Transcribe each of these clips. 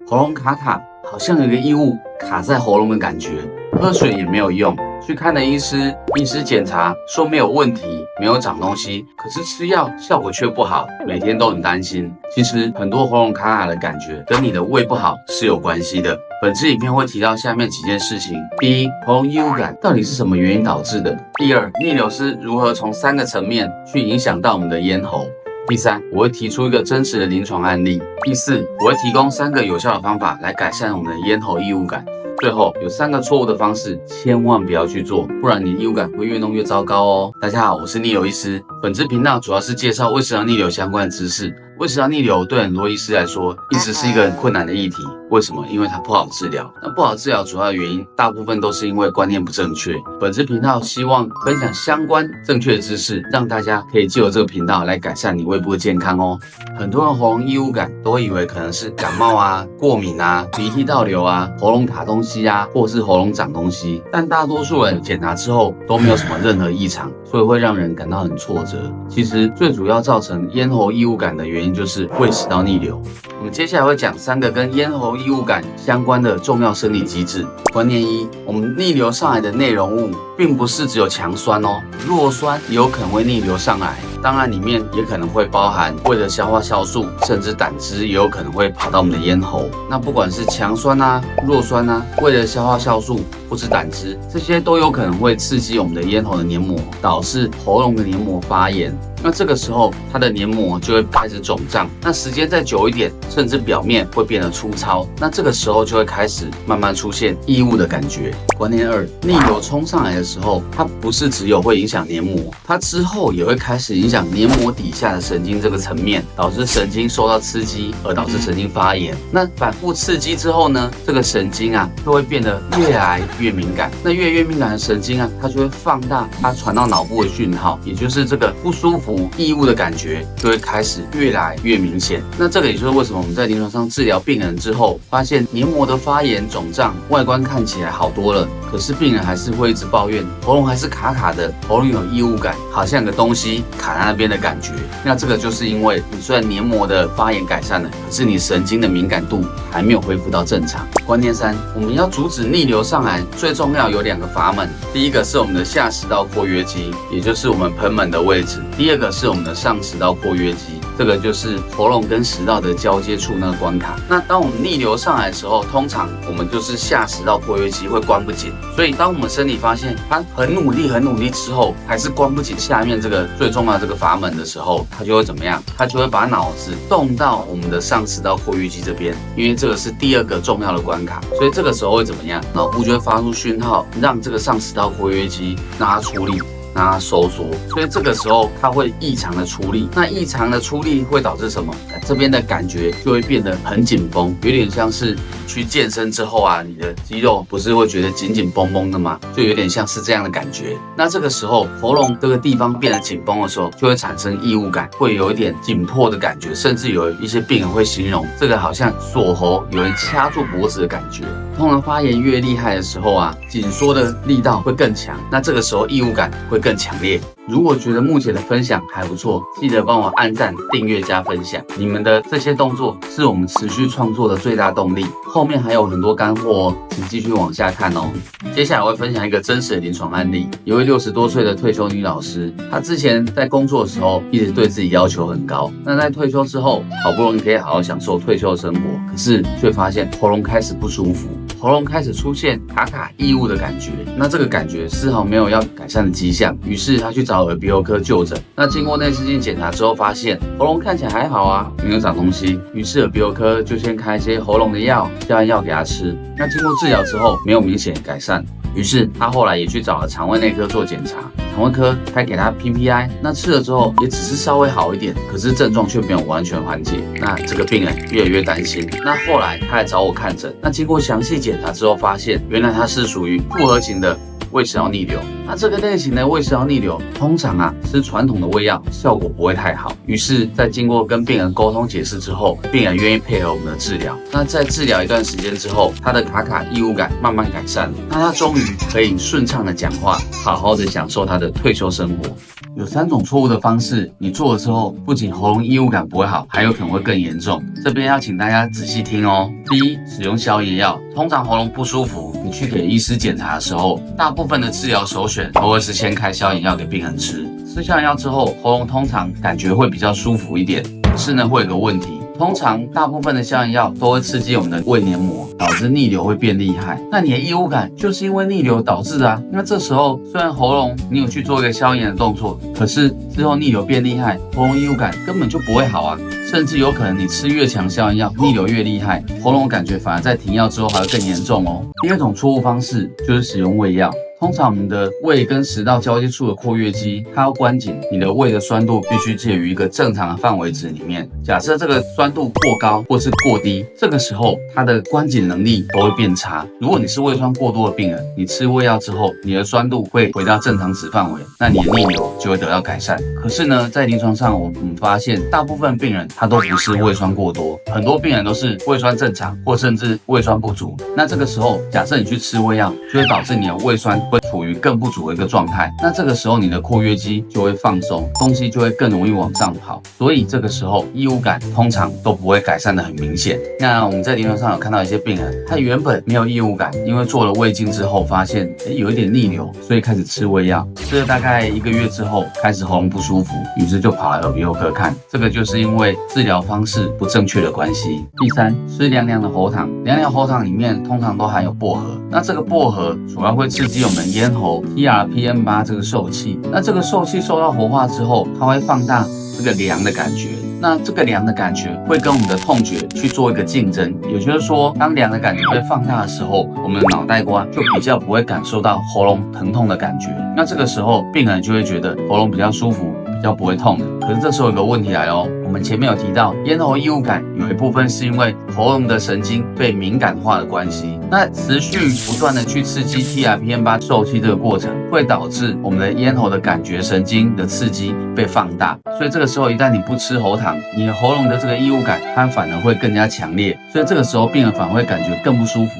喉咙卡卡，好像有一个异物卡在喉咙的感觉，喝水也没有用。去看了医师，医师检查说没有问题，没有长东西，可是吃药效果却不好，每天都很担心。其实很多喉咙卡卡的感觉跟你的胃不好是有关系的。本支影片会提到下面几件事情：第一，喉咙异物感到底是什么原因导致的？第二，逆流是如何从3个层面去影响到我们的咽喉？第三，我会提出一个真实的临床案例。第四，我会提供3个有效的方法来改善我们的咽喉异物感。最后有3个错误的方式，千万不要去做，不然你的异物感会越弄越糟糕哦。大家好，我是逆流医师，本支频道主要是介绍胃食道逆流相关的知识。胃食道逆流对很多医师来说，一直是一个很困难的议题。为什么？因为它不好治疗。那不好治疗主要的原因，大部分都是因为观念不正确。本支频道希望分享相关正确的知识，让大家可以借由这个频道来改善你胃部的健康哦。很多人喉咙异物感都会以为可能是感冒啊、过敏啊、鼻涕倒流啊、喉咙卡东西啊，或是喉咙长东西，但大多数人检查之后都没有什么任何异常，所以会让人感到很挫折。其实最主要造成咽喉异物感的原因就是胃食道逆流。我们接下来会讲3个跟咽喉异物感相关的重要生理机制。观念1，我们逆流上来的内容物并不是只有强酸哦，弱酸也有可能会逆流上来，当然里面也可能会包含胃的消化酵素，甚至胆汁也有可能会跑到我们的咽喉。那不管是强酸啊、弱酸啊、胃的消化酵素或是胆汁，这些都有可能会刺激我们的咽喉的黏膜，导致喉咙的黏膜发炎。那这个时候它的黏膜就会开始肿胀，那时间再久一点，甚至表面会变得粗糙，那这个时候就会开始慢慢出现异物的感觉。观念2，逆流冲上来的时候，它不是只有会影响黏膜，它之后也会开始影响黏膜底下的神经这个层面，导致神经受到刺激，而导致神经发炎。那反复刺激之后呢，这个神经啊就会变得越来越敏感，那越敏感的神经啊，它就会放大它传到脑部的讯号，也就是这个不舒服异物的感觉就会开始越来越明显。那这个也就是为什么我们在临床上治疗病人之后，发现黏膜的发炎肿胀，外观看起来好多了，可是病人还是会一直抱怨喉咙还是卡卡的，喉咙有异物感，好像有个东西卡在那边的感觉。那这个就是因为你虽然黏膜的发炎改善了，可是你神经的敏感度还没有恢复到正常。观念3，我们要阻止逆流上来，最重要有2个阀门。第一个是我们的下食道括约肌，也就是我们贲门的位置；第二个是我们的上食道括约肌，这个就是喉咙跟食道的交接处那个关卡。那当我们逆流上来的时候，通常我们就是下食道括约肌会关不紧，所以当我们身体发现它很努力之后，还是关不紧下面这个最重要的这个阀门的时候，它就会怎么样？它就会把脑子动到我们的上食道括约肌这边，因为这个是第2个重要的关卡，所以这个时候会怎么样？脑部就会发出讯号，让这个上食道括约肌让它出力，让它收缩，所以这个时候它会异常的出力。那异常的出力会导致什么？这边的感觉就会变得很紧绷，有点像是去健身之后啊，你的肌肉不是会觉得紧紧绷绷的吗？就有点像是这样的感觉。那这个时候喉咙这个地方变得紧绷的时候，就会产生异物感，会有一点紧迫的感觉，甚至有一些病人会形容这个好像锁喉，有人掐住脖子的感觉。通常发炎越厉害的时候啊，紧缩的力道会更强，那这个时候异物感会更强烈。如果觉得目前的分享还不错，记得帮我按赞、订阅、加分享。你们的这些动作是我们持续创作的最大动力。后面还有很多干货哦，请继续往下看哦。接下来我会分享一个真实的临床案例。有位60多岁的退休女老师，她之前在工作的时候一直对自己要求很高，那在退休之后，好不容易可以好好享受退休生活，可是却发现喉咙开始不舒服，喉咙开始出现卡卡异物的感觉，那这个感觉丝毫没有要改善的迹象，于是她去找耳鼻喉科就诊。那经过内视镜检查之后，发现喉咙看起来还好啊，没有长东西，于是耳鼻喉科就先开一些喉咙的药、消炎药给她吃。那经过治疗之后，没有明显改善，于是她后来也去找了肠胃内科做检查，肠胃科开给她 PPI， 那吃了之后也只是稍微好一点，可是症状却没有完全缓解。那这个病人越来越担心，那后来他来找我看诊，那经过详细检查之后，发现原来他是属于复合型的胃食道逆流。那这个类型的胃食道逆流，通常啊吃传统的胃药效果不会太好。于是，在经过跟病人沟通解释之后，病人愿意配合我们的治疗。那在治疗一段时间之后，他的卡卡异物感慢慢改善了。那他终于可以顺畅的讲话，好好的享受他的退休生活。有3种错误的方式，你做了之后，不仅喉咙异物感不会好，还有可能会更严重。这边要请大家仔细听哦。第一，使用消炎药。通常喉咙不舒服，你去给医师检查的时候，大部分的治疗首选都会是先开消炎药给病人吃。吃消炎药之后，喉咙通常感觉会比较舒服一点。可是呢，会有个问题，通常大部分的消炎药都会刺激我们的胃黏膜，导致逆流会变厉害。那你的异物感就是因为逆流导致的啊。那这时候虽然喉咙你有去做一个消炎的动作，可是之后逆流变厉害，喉咙异物感根本就不会好啊。甚至有可能你吃越强消炎药，逆流越厉害，喉咙感觉反而在停药之后还会更严重哦。第二种错误方式就是使用胃药。通常我们的胃跟食道交接处的括约肌，它要关紧，你的胃的酸度必须介于一个正常的范围值里面。假设这个酸度过高或是过低，这个时候它的关紧能力都会变差。如果你是胃酸过多的病人，你吃胃药之后，你的酸度会回到正常值范围，那你的逆流就会得到改善。可是呢，在临床上我们发现，大部分病人他都不是胃酸过多，很多病人都是胃酸正常，或甚至胃酸不足。那这个时候，假设你去吃胃药，就会导致你的胃酸会处于更不足的一个状态，那这个时候你的括约肌就会放松，东西就会更容易往上跑，所以这个时候异物感通常都不会改善的很明显。那我们在临床上有看到一些病人，他原本没有异物感，因为做了胃镜之后发现有一点逆流，所以开始吃胃药，吃了大概1个月之后开始喉咙不舒服，于是就跑来耳鼻喉科看，这个就是因为治疗方式不正确的关系。第三，吃凉凉的喉糖，凉凉喉糖里面通常都含有薄荷，那这个薄荷主要会刺激我们咽喉 TRPM8 这个受器，那这个受器受到活化之后，它会放大这个凉的感觉。那这个凉的感觉会跟我们的痛觉去做一个竞争，也就是说，当凉的感觉被放大的时候，我们的脑袋瓜就比较不会感受到喉咙疼痛的感觉。那这个时候，病人就会觉得喉咙比较舒服，比较不会痛的。可是这时候有个问题来咯，我们前面有提到，咽喉异物感有一部分是因为喉咙的神经被敏感化的关系。那持续不断的去刺激 TRPM8 受器这个过程，会导致我们的咽喉的感觉神经的刺激被放大。所以这个时候一旦你不吃喉糖，你的喉咙的这个异物感它反而会更加强烈，所以这个时候病人反而会感觉更不舒服。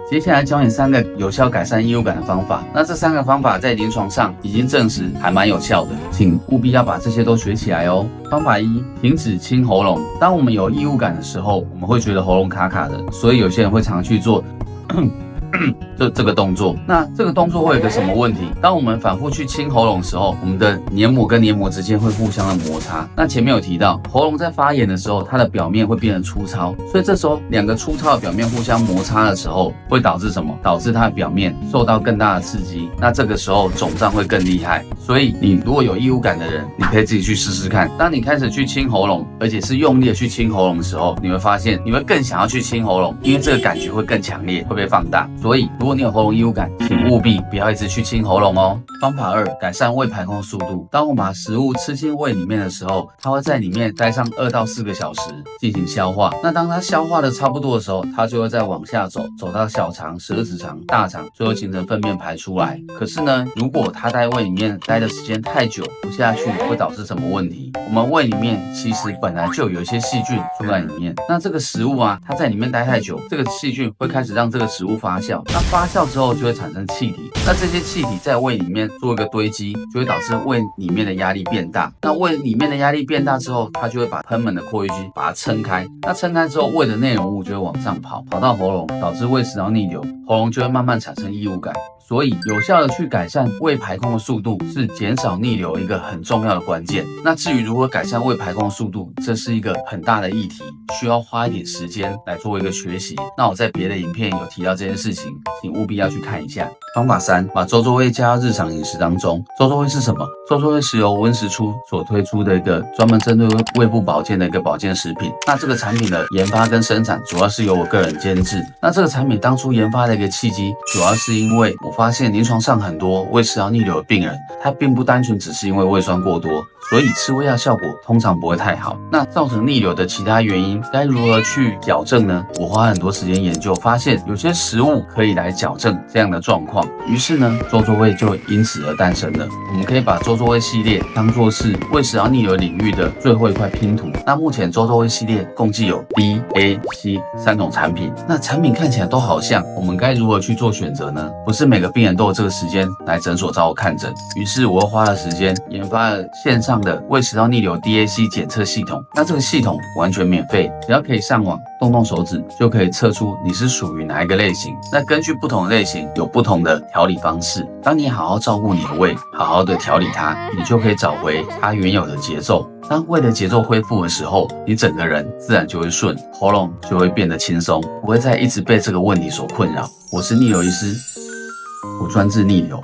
接下来教你3个有效改善异物感的方法，那这3个方法在临床上已经证实还蛮有效的，请务必要把这些都学起来哦。方法1，停止清喉咙。当我们有异物感的时候，我们会觉得喉咙卡卡的，所以有些人会常去做这个动作。那这个动作会有一个什么问题？当我们反复去清喉咙的时候，我们的黏膜跟黏膜之间会互相的摩擦。那前面有提到，喉咙在发炎的时候，它的表面会变得粗糙，所以这时候2个粗糙的表面互相摩擦的时候，会导致什么？导致它的表面受到更大的刺激。那这个时候肿胀会更厉害。所以你如果有异物感的人，你可以自己去试试看。当你开始去清喉咙，而且是用力的去清喉咙的时候，你会发现你会更想要去清喉咙，因为这个感觉会更强烈，会被放大。所以如果你有喉咙异物感，请务必不要一直去清喉咙哦。方法2，改善胃排空速度。当我们把食物吃进胃里面的时候，它会在里面待上2到4个小时进行消化。那当它消化的差不多的时候，它就会再往下走，走到小肠、十二指肠、大肠，最后形成粪便排出来。可是呢，如果它在胃里面待的时间太久不下去，会导致什么问题？我们胃里面其实本来就有一些细菌住在里面，那这个食物啊，它在里面待太久，这个细菌会开始让这个食物发酵，那发酵之后就会产生气体，那这些气体在胃里面做一个堆积，就会导致胃里面的压力变大。那胃里面的压力变大之后，它就会把贲门的括约肌把它撑开，那撑开之后，胃的内容物就会往上跑到喉咙，导致胃食道逆流，喉咙就会慢慢产生异物感。所以有效的去改善胃排空的速度是减少逆流一个很重要的关键。那至于如何改善胃排空的速度，这是一个很大的议题，需要花一点时间来做一个学习。那我在别的影片有提到这件事情，请务必要去看一下。方法3，把周周味加到日常饮食当中。周周味是什么？周周味是由温实初所推出的一个专门针对胃部保健的一个保健食品。那这个产品的研发跟生产主要是由我个人监制。那这个产品当初研发的一个契机，主要是因为我发现临床上很多胃食道逆流的病人，他并不单纯只是因为胃酸过多，所以吃胃药效果通常不会太好。那造成逆流的其他原因该如何去矫正呢？我花很多时间研究，发现有些食物可以来矫正这样的状况。于是呢，周周胃就因此而诞生了。我们可以把周周胃系列当作是胃食道逆流领域的最后一块拼图。那目前周周胃系列共计有 B、A、C 3种产品。那产品看起来都好像，我们该如何去做选择呢？不是每个病人都有这个时间来诊所找我看诊，于是我又花了时间研发了线上的胃食道逆流 DAC 检测系统。那这个系统完全免费，只要可以上网动动手指，就可以测出你是属于哪一个类型。那根据不同的类型，有不同的调理方式。当你好好照顾你的胃，好好的调理它，你就可以找回它原有的节奏。当胃的节奏恢复的时候，你整个人自然就会顺，喉咙就会变得轻松，不会再一直被这个问题所困扰。我是逆流医师，我专治逆流。